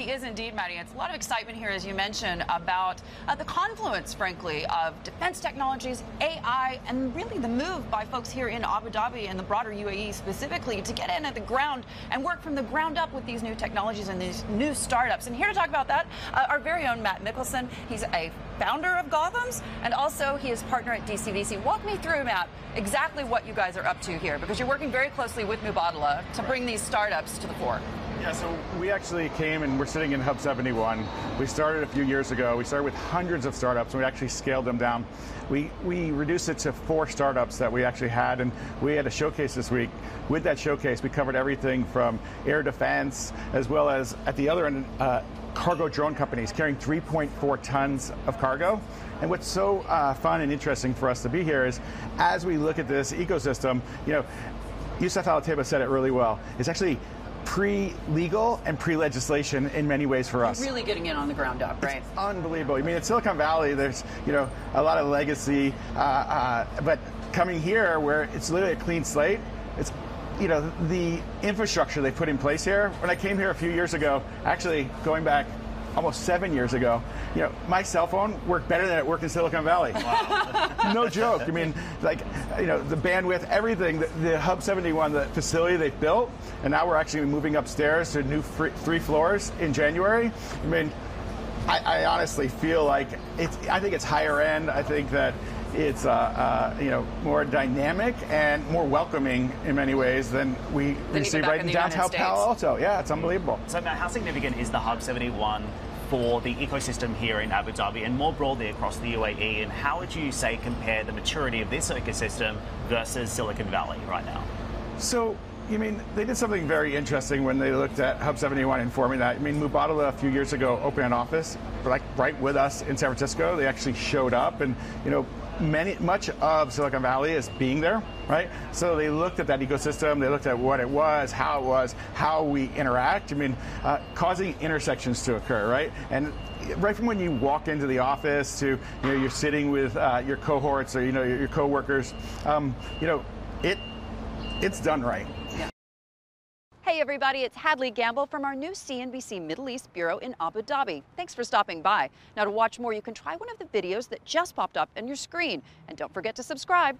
He is indeed, Maddie. It's a lot of excitement here, as you mentioned, about the confluence, frankly, of defense technologies, AI, and really the move by folks here in Abu Dhabi and the broader UAE specifically to get in at the ground and work from the ground up with these new technologies and these new startups. And here to talk about that, our very own Matt Michelsen. He's a founder of Gotham's, and also he is partner at DCVC. Walk me through, Matt, exactly what you guys are up to here, because you're working very closely with MUBADALA to bring these startups to the fore. Yeah, so we actually came and we're sitting in Hub 71. We started a few years ago. We started with hundreds of startups and we actually scaled them down. We reduced it to 4 startups that we actually had, and we had a showcase this week. With that showcase, we covered everything from air defense, as well as at the other end, cargo drone companies carrying 3.4 tons of cargo. And what's so fun and interesting for us to be here is, as we look at this ecosystem, you know, Yusuf Al-Teba said it really well. It's actually pre-legal and pre-legislation in many ways for us. Really getting in on the ground up, right? It's unbelievable. I mean, in Silicon Valley, there's, you know, a lot of legacy, but coming here where it's literally a clean slate, it's, you know, the infrastructure they put in place here. When I came here a few years ago, actually going back almost 7 years ago, you know, my cell phone worked better than it worked in Silicon Valley. Wow. No joke. I mean, like, you know, the bandwidth, everything, the Hub 71, the facility they've built, and now we're actually moving upstairs to new 3 floors in January. I mean, I honestly feel like I think it's higher end. I think that it's you know, more dynamic and more welcoming in many ways than we see right in downtown Palo Alto. Yeah, it's unbelievable. So Matt, how significant is the Hub 71 for the ecosystem here in Abu Dhabi and more broadly across the UAE, and how would you say compare the maturity of this ecosystem versus Silicon Valley right now? So, you mean, they did something very interesting when they looked at Hub 71 and forming that. I mean, MUBADALA a few years ago opened an office, like right with us in San Francisco. They actually showed up, and, you know, much of Silicon Valley is being there, right? So they looked at that ecosystem, they looked at what it was, how we interact. I mean, causing intersections to occur, right? And right from when you walk into the office to, you know, you're sitting with your cohorts or, you know, your coworkers, you know, it's done right. Hey everybody, it's Hadley Gamble from our new CNBC Middle East Bureau in Abu Dhabi. Thanks for stopping by. Now, to watch more, you can try one of the videos that just popped up on your screen. And don't forget to subscribe.